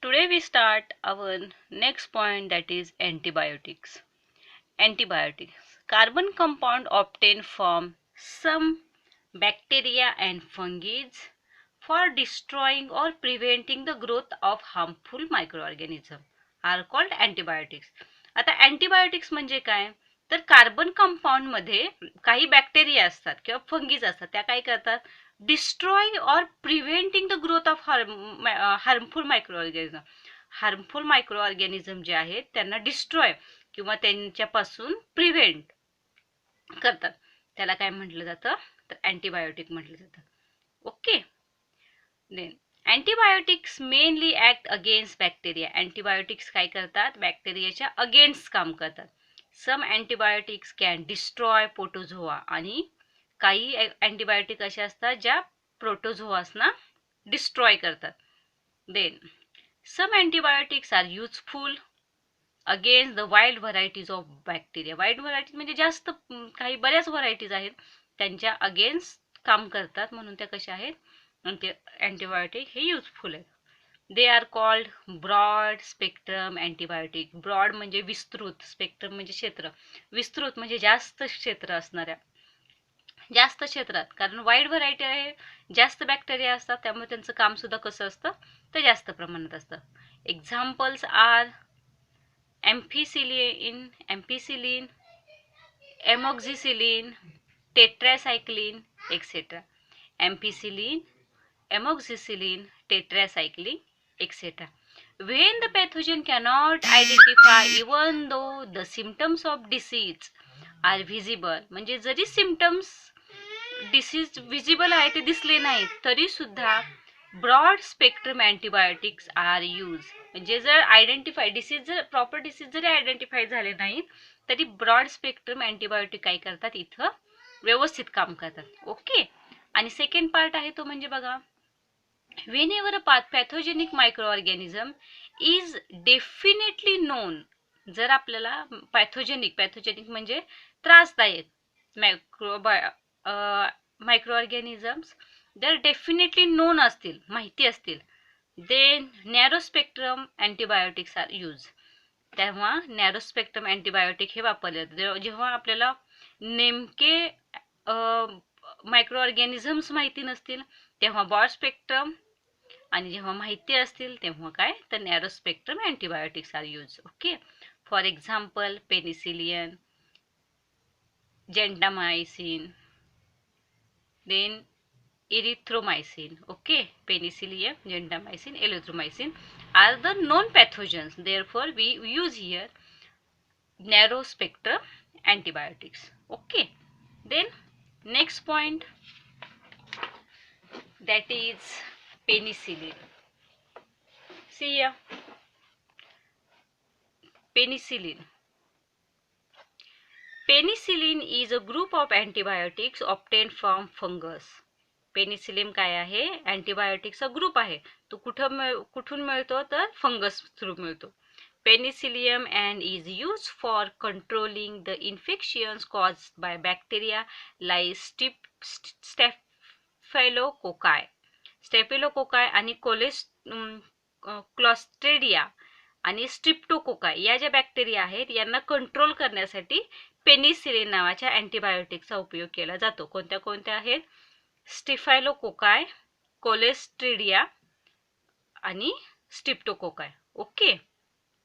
today we start our next point, that is antibiotics. Antibiotics. Carbon compound obtained from some bacteria and fungi for destroying or preventing the growth of harmful microorganisms are called antibiotics. आता antibiotics म्हणजे काय? तर carbon compound मध्ये काही bacteria असतात किंवा fungi असतात, त्या काय करतात? डिस्ट्रॉय और preventing the growth of harmful microorganism. Harmful microorganism जे आहेत त्यांना डिस्ट्रॉय किंवा त्यांच्यापासून प्रिव्हेंट करतात, त्याला काय म्हटलं जातं? तर अँटीबायोटिक म्हटलं जातं. Okay. Then antibiotics mainly act against bacteria. Antibiotics काय करतात? बॅक्टेरियाच्या अगेन्स्ट काम करतात. Some antibiotics can destroy protozoa, आणि काही अँटीबायोटिक असे असतात ज्या प्रोटोझोआसना डिस्ट्रॉय करतात. Then some antibiotics are useful against the wild varieties of bacteria. Wild varieties म्हणजे जास्त काही बऱ्याच व्हरायटीज आहेत त्यांच्या अगेन्स्ट काम करतात, म्हणून त्या कशा आहेत? अँटीबायोटिक हे युजफुल आहे. They are called broad spectrum antibiotic. Broad म्हणजे विस्तृत, स्पेक्ट्रम म्हणजे क्षेत्र, विस्तृत म्हणजे जास्त क्षेत्र असणाऱ्या, जास्त क्षेत्रात. कारण वाईड व्हरायटी आहे, जास्त बॅक्टेरिया असतात, त्यामुळे त्यांचं काम सुद्धा कसं असतं? तर जास्त प्रमाणात असतं. Examples are ampicillin, amoxicillin, tetracycline etcetera. Ampicillin, amoxicillin, tetracycline, etc. When the pathogen cannot identify even though the symptoms of disease are visible, म्हणजे जरी सिम्पटम्स डिसीज विजिबल आहे ते दिसले नाहीत तरी सुद्धा broad spectrum antibiotics are use. म्हणजे जर आयडेंटिफाय डिसीज, जर प्रॉपर डिसीज जरी आयडेंटिफाय झाले नाहीत तरी ब्रॉड स्पेक्ट्रम अँटीबायोटिक काय करतात? इथं व्यवस्थित काम करतात. ओके. आणि सेकंड पार्ट आहे तो म्हणजे बघा, whenever a pathogenic microorganism is definitely known. जर आपल्याला पॅथोजेनिक म्हणजे त्रासदायक मायक्रोऑर्गॅनिझम्स जर डेफिनेटली नोन असतील, माहिती असतील, then narrow spectrum antibiotics are use. तेव्हा नॅरो स्पेक्ट्रम अँटीबायोटिक हे वापरले जाते. जेव्हा आपल्याला नेमके मायक्रोऑर्गॅनिझम्स माहिती नसतील तेव्हा ब्रॉड स्पेक्ट्रम, आणि जेव्हा माहिती असतील तेव्हा काय? तर narrow spectrum antibiotics are use. Okay. For example penicillin, gentamicin, then erythromycin. Okay, penicillium, gentamicin, erythromycin are the known pathogens. Therefore, we use here narrow spectrum antibiotics. Okay. Then next point, that is penicillin. See here, penicillin. Penicillin is a group of antibiotics obtained from fungus. Penicillin काय आहे? अँटीबायोटिक्सचा group आहे. तो कुठून मिळतो? तर fungus through मिळतो. Penicillium and is use for controlling the infections caused by bacteria like staphylococci आणि क्लॉस्ट्रेडिया आणि स्ट्रिप्टोकोकाय या ज्या बॅक्टेरिया आहेत यांना कंट्रोल करण्यासाठी पेनिसिलिन नावाच्या अँटीबायोटिकचा उपयोग केला जातो. कोणत्या कोणत्या आहेत? स्टिफायलोकोकाय, कोलेस्ट्रिडिया आणि streptococci. Okay,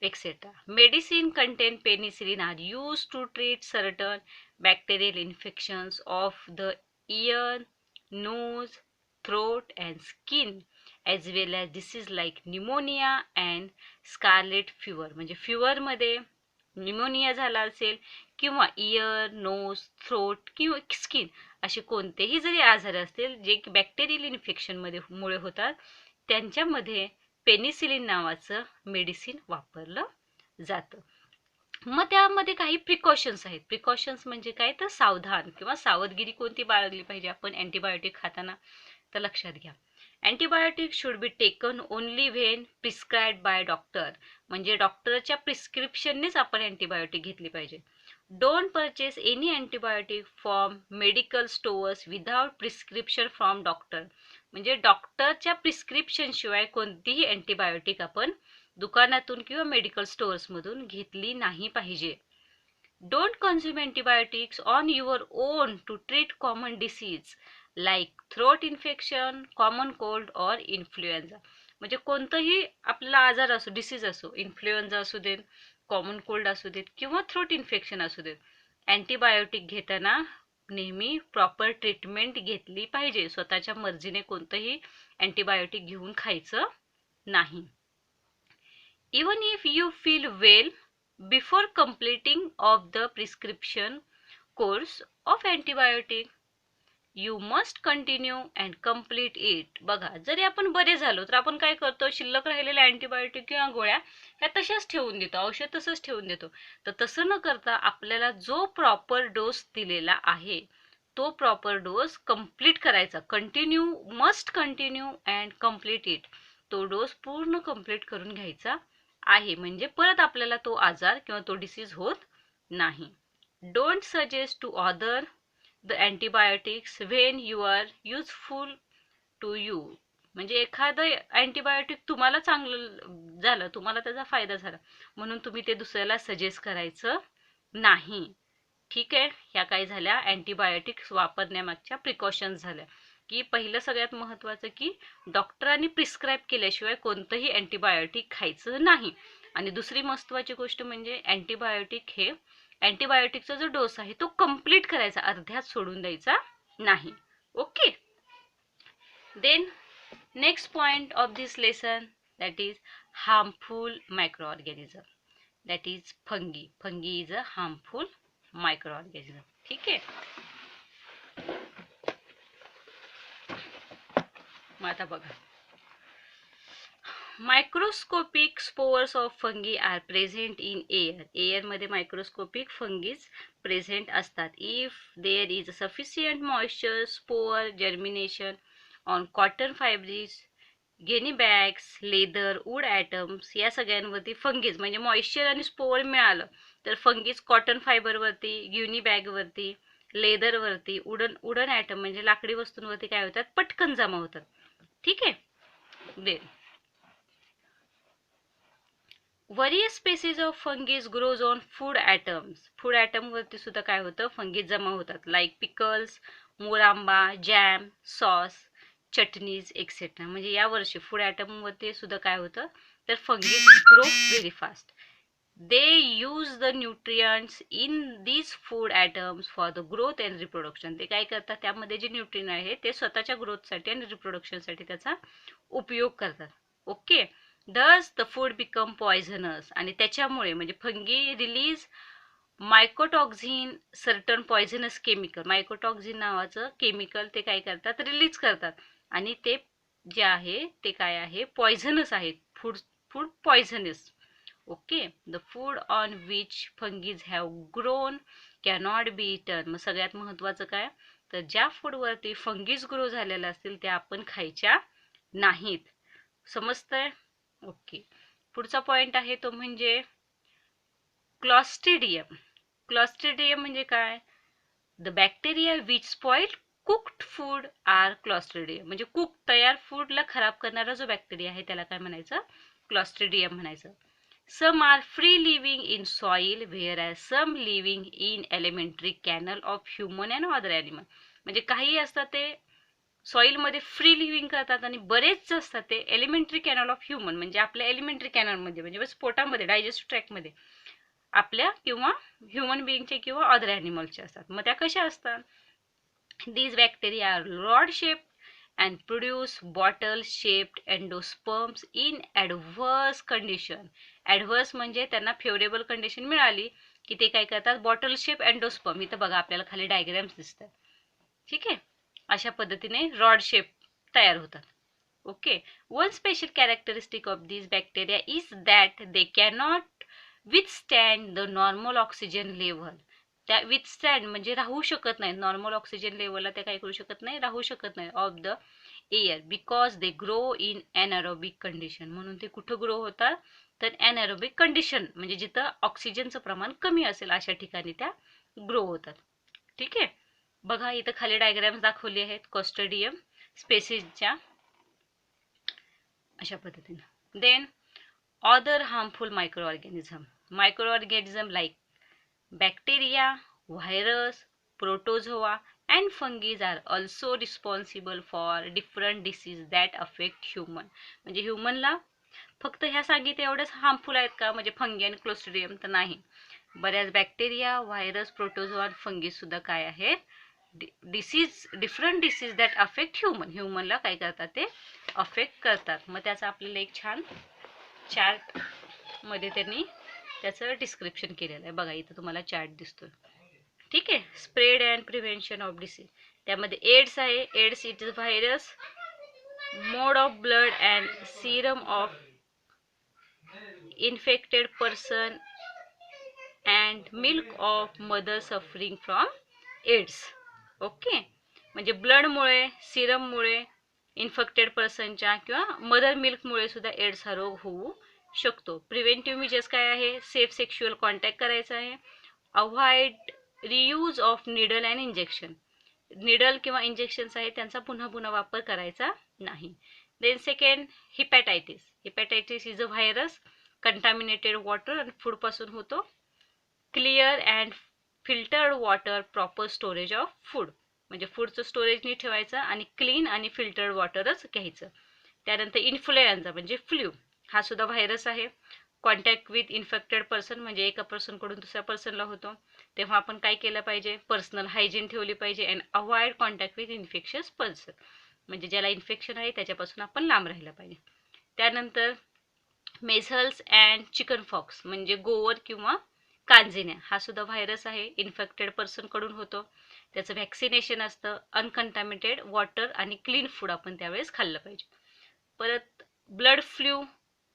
etcetera. Medicine contain penicillin are use to treat certain bacterial infections of the ear, nose, throat and skin as well as disease like pneumonia and scarlet fever. म्हणजे fever मध्ये pneumonia झाला असेल किंवा year, knows, throat किंवा skin असे कोणतेही जरी आजार असतील जे बॅक्टेरियल इन्फेक्शन मुळे होतात, त्यांच्यामध्ये पेनिसिलिन नावाचं मेडिसिन वापरलं जातं. मग त्यामध्ये काही प्रिकॉशन्स आहेत. प्रिकॉशन्स म्हणजे काय? तर सावधान किंवा सावधगिरी कोणती बाळगली पाहिजे आपण अँटीबायोटिक खाताना? तर लक्षात घ्या, antibiotic should be taken only when prescribed by doctor. म्हणजे डॉक्टरच्या प्रिस्क्रिप्शननेच आपण अँटीबायोटिक घेतली पाहिजे. Don't purchase any antibiotic from medical stores without prescription from doctor. म्हणजे डॉक्टरच्या प्रिस्क्रिप्शन शिवाय कोणतीही अँटीबायोटिक आपण दुकानातून किंवा मेडिकल स्टोअर्समधून घेतली नाही पाहिजे. Don't consume antibiotics on your own to treat common disease like throat infection, common cold or influenza. म्हणजे कोणतंही आपल्याला आजार असो, डिसीज असो, इन्फ्लुएन्झा असू देत, कॉमन कोल्ड असू देत किंवा थ्रोट इन्फेक्शन असू देत, अँटीबायोटिक घेताना नेहमी प्रॉपर ट्रीटमेंट घेतली पाहिजे. स्वतःच्या मर्जीने कोणतंही अँटीबायोटिक घेऊन खायचं नाही. Even if you feel well, before completing of the prescription course of antibiotic, you must continue and complete it. बघा, जरी आपण बरे झालो तर आपण काय करतो, शिल्लक राहिलेल्या अँटीबायोटिक किंवा गोळ्या ह्या तशाच ठेवून देतो, औषध तसंच ठेवून देतो. तर तसं न करता आपल्याला जो प्रॉपर डोस दिलेला आहे तो प्रॉपर डोस कंप्लीट करायचा. Continue, must continue and complete it. तो डोस पूर्ण कंप्लीट करून घ्यायचा आहे, म्हणजे परत आपल्याला तो आजार किंवा तो डिसीज होत नाही. Don't suggest to other the antibiotics when you are useful to you. म्हणजे एखादं अँटीबायोटिक तुम्हाला चांगलं झालं, तुम्हाला त्याचा फायदा झाला म्हणून तुम्ही ते दुसऱ्याला सजेस्ट करायचं नाही. ठीक आहे, ह्या काय झाल्या अँटीबायोटिक्स वापरण्यामागच्या प्रिकॉशन्स झाल्या. की पहिलं सगळ्यात महत्त्वाचं की डॉक्टरांनी प्रिस्क्राईब केल्याशिवाय कोणतंही अँटीबायोटिक खायचं नाही. आणि दुसरी महत्त्वाची गोष्ट म्हणजे अँटीबायोटिक हे अँटीबायोटिकचा जो डोस आहे तो कंप्लीट करायचा, अर्ध्यात सोडून द्यायचा नाही. Okay. Then next point of this lesson that is harmful microorganism, that is fungi. Fungi is a harmful microorganism. ठीक आहे. मग आता बघा, microscopic spores of fungi are present in air. एअरमध्ये मायक्रोस्कोपिक फंगीज प्रेझेंट असतात. If there is sufficient moisture, spore germination on cotton fibres, gunny bags, leather, wood items या सगळ्यांवरती fungies म्हणजे मॉइश्चर आणि स्पोअर मिळालं तर फंगीज कॉटन फायबरवरती, ग्युनी बॅगवरती, लेदरवरती, वुडन ॲटम म्हणजे लाकडी वस्तूंवरती काय होतात, पटकन जमा होतात. ठीक आहे. Then various species of fungies grows on food items. Food ॲटमवरती सुद्धा काय होतं, फंगीज जमा होतात. लाईक पिकल्स, मोरांबा, जॅम, सॉस, चटणीज एक्सेट्रा. म्हणजे या वर्षी फूड ॲटमवरती सुद्धा काय होतं तर fungies grow very fast. They use the nutrients in these food items for the growth and reproduction. ते काय करतात, त्यामध्ये जे न्यूट्रियन आहे ते स्वतःच्या ग्रोथसाठी आणि रिप्रोडक्शनसाठी त्याचा उपयोग करतात. ओके. दस द फूड बिकम पॉयझनस. आणि त्याच्यामुळे म्हणजे fungi release mycotoxin, certain poisonous chemical. Mycotoxin नावाचं केमिकल ते काय करतात, रिलीज करतात. आणि ते जे आहे ते काय आहे, पॉयझनस आहे. Food poisonous. Okay. The food on which fungies have grown cannot be eaten. मग सगळ्यात महत्त्वाचं काय तर ज्या फूडवरती फंगीज ग्रो झालेल्या असतील त्या आपण खायच्या नाहीत. समजतंय. ओके. पुढचा पॉइंट आहे तो म्हणजे क्लॉस्ट्रिडियम. क्लॉस्ट्रिडियम म्हणजे काय, the bacteria which spoil cooked food are clostridium. म्हणजे कुक तयार फूडला खराब करणारा जो बॅक्टेरिया आहे त्याला काय म्हणायचं, क्लॉस्ट्रिडियम म्हणायचं. Some are free living in soil whereas some living in alimentary canal of human and other animal. म्हणजे काही असतात ते सॉइलमध्ये फ्री लिव्हिंग करतात आणि बरेच असतात ते एलिमेंटरी कॅनल ऑफ ह्युमन म्हणजे आपल्या एलिमेंटरी कॅनलमध्ये म्हणजे बस पोटामध्ये डायजेस्टिव्ह ट्रॅकमध्ये आपल्या किंवा ह्युमन बिईंगचे किंवा अदर ॲनिमलचे असतात. मग त्या कशा असतात, these bacteria are rod shaped and produce bottle shaped endosperms in adverse condition. adverse म्हणजे त्यांना फेवरेबल कंडिशन मिळाली की ते काय करतात, बॉटल शेप एंडोस्पर्म. इथं बघा आपल्याला खाली डायग्राम्स दिसतात. ठीक आहे. अशा पद्धतीने रॉड शेप तयार होतात. Okay. One special characteristic of this bacteria is that they cannot withstand the normal oxygen level. त्या विथस्टँड म्हणजे राहू शकत नाही, नॉर्मल ऑक्सिजन लेवलला त्या काय करू शकत नाही, राहू शकत नाही of the air, because they grow in anaerobic condition. म्हणून ते कुठं ग्रो होतात तर ॲनारोबिक कंडिशन म्हणजे जिथं ऑक्सिजनचं प्रमाण कमी असेल अशा ठिकाणी त्या ग्रो होतात. ठीक आहे. बघा इथं खाली डायग्राम्स दाखवली आहेत. क्लॉस्ट्रिडियम स्पेसिसच्या अशा पद्धतीने. Then other harmful microorganism like bacteria, virus, protozoa and fungi are also responsible for different diseases that affect human. म्हणजे ह्युमनला फक्त ह्या सांगितल्या एवढ्याच हार्मफुल आहेत का, म्हणजे फंगी आणि क्लोस्ट्रिडियम तर नाही. बऱ्याच बॅक्टेरिया, व्हायरस, प्रोटोझोआ, फंगी सुद्धा काय आहेत, डिफरंट डिसीज दॅट अफेक्ट ह्युमनला काय करतात ते अफेक्ट करतात. मग त्याचा आपल्याला एक छान चार्ट मध्ये त्यांनी त्याचं डिस्क्रिप्शन केलेलं आहे. बघा इथं तुम्हाला चार्ट दिसतोय. ठीक आहे. Spread and prevention of disease, त्यामध्ये एड्स आहे. AIDS it is virus mode of blood and serum of infected person and milk of mother suffering from AIDS. Okay, म्हणजे ब्लडमुळे, सिरममुळे, इन्फेक्टेड पर्सनच्या किंवा मदर मिल्कमुळे सुद्धा एड्स हा रोग होऊ शकतो. प्रिव्हेंटिव्ह मेजर्स काय आहे, सेफ सेक्शुअल कॉन्टॅक्ट करायचा आहे. Avoid reuse of needle and injection, needle किंवा इंजेक्शन्स आहे त्यांचा पुन्हा पुन्हा वापर करायचा नाही. Then second, hepatitis is a virus contaminated water आणि फूड पासून होतो. Clear and filtered water, proper storage of food, म्हणजे फूडचं स्टोरेज नीट ठेवायचं आणि क्लीन आणि फिल्टर्ड वॉटरच घ्यायचं. त्यानंतर इन्फ्लुएन्झा म्हणजे फ्ल्यू, हा सुद्धा व्हायरस आहे. कॉन्टॅक्ट विथ इन्फेक्टेड पर्सन, म्हणजे एका पर्सनकडून दुसऱ्या पर्सनला होतो, तेव्हा आपण काय केलं पाहिजे, पर्सनल हायजीन ठेवली पाहिजे. And avoid contact with infectious person, म्हणजे ज्याला इन्फेक्शन आहे त्याच्यापासून आपण लांब राहिलं पाहिजे. त्यानंतर मेझल्स अँड चिकन पॉक्स, म्हणजे गोवर किंवा कांजिण्या, हा सुद्धा व्हायरस आहे. इन्फेक्टेड पर्सन कडून होतो, त्याचं व्हॅक्सिनेशन असतं. अनकंटामिनेटेड वॉटर आणि क्लीन फूड आपण त्यावेळेस खाल्लं पाहिजे. परत ब्लड फ्लू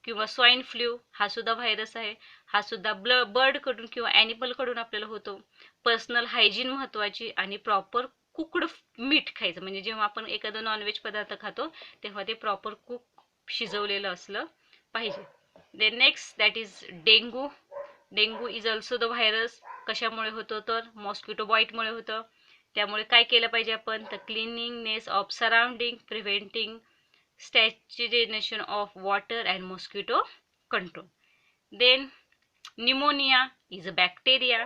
किंवा स्वाईन फ्लू, हा सुद्धा व्हायरस आहे. हा सुद्धा बर्ड कडून किंवा ॲनिमल कडून आपल्याला होतो. पर्सनल हायजीन महत्त्वाची आणि प्रॉपर कुक्ड मीठ खायचं, म्हणजे जेव्हा आपण एखादं नॉनव्हेज पदार्थ खातो तेव्हा ते प्रॉपर कुक शिजवलेलं असलं पाहिजे. Then next that is dengue. Dengue is also the virus. कशामुळे होतो तर मॉस्किटो बाईटमुळे होतं. त्यामुळे काय केलं पाहिजे आपण, तर cleaningness of surrounding, preventing stagnation of water and mosquito control. Then pneumonia is a bacteria.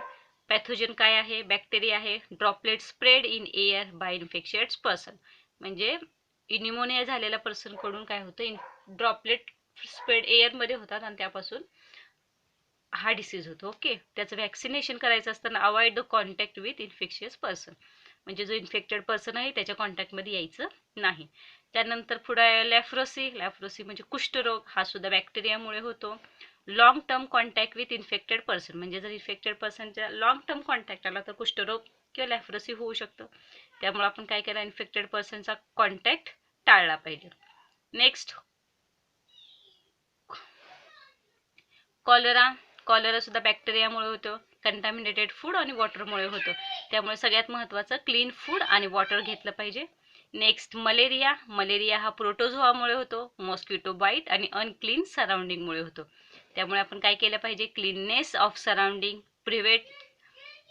Pathogen काय आहे, बॅक्टेरिया आहे. Droplet spread in air by infected person, म्हणजे निमोनिया झालेल्या पर्सन कडून काय होतं, ड्रॉपलेट स्प्रेड एअरमध्ये होतात आणि त्यापासून हा डिसीज होतो. ओके, त्याचं व्हॅक्सिनेशन करायचं असताना avoid the contact with infectious person, म्हणजे जो इन्फेक्टेड पर्सन आहे त्याच्या कॉन्टॅक्टमध्ये यायचं नाही. त्यानंतर पुढे लॅफ्रोसी. लॅफ्रोसी म्हणजे कुष्ठरोग, हा सुद्धा बॅक्टेरियामुळे होतो. Long term contact with infected person, म्हणजे जर इन्फेक्टेड पर्सनच्या लॉंग टर्म कॉन्टॅक्ट आला तर कुष्ठरोग किंवा लॅफ्रोसी होऊ शकतं. त्यामुळे आपण काय केलं, इन्फेक्टेड पर्सनचा कॉन्टॅक्ट टाळला पाहिजे. Next cholera. कॉलरा सुद्धा बॅक्टेरियामुळे होतो. कंटॅमिनेटेड फूड आणि वॉटरमुळे होतं. त्यामुळे सगळ्यात महत्त्वाचं क्लीन फूड आणि वॉटर घेतलं पाहिजे. Next malaria. मलेरिया हा प्रोटोझोआमुळे होतो. मॉस्किटो बाईट आणि अनक्लीन सराउंडिंगमुळे होतो. त्यामुळे आपण काय केलं पाहिजे, cleanliness of surrounding,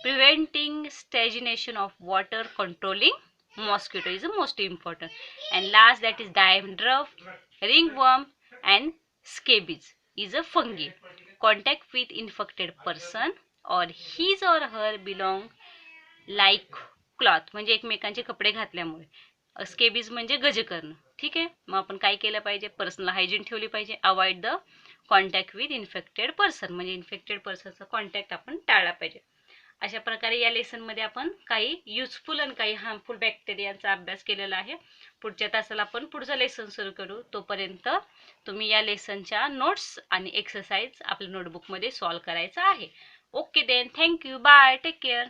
preventing stagnation of water, controlling mosquito is most important. And last that is dandruff, ringworm and scabies is a fungi. Contact with infected person or his or her belong like cloth, म्हणजे एकमेकांचे कपडे घातल्यामुळे. Scabies म्हणजे गजकर्ण. ठीक आहे, मग आपण काय केलं पाहिजे, पर्सनल हायजीन ठेवली पाहिजे. Avoid the contact with infected person, म्हणजे इन्फेक्टेड पर्सनचा कॉन्टॅक्ट आपण टाळला पाहिजे. अशा प्रकारे या लेसनमध्ये आपण काही युजफुल आणि काही हार्मफुल बॅक्टेरियांचा अभ्यास केलेला आहे. पुढच्या तासाला आपण पुढचं लेसन सुरू करू. तोपर्यंत तुम्ही या लेसनच्या नोट्स आणि एक्सरसाइज आपल्या नोटबुकमध्ये सॉल्व करायचा आहे. Okay then, thank you, bye, take care.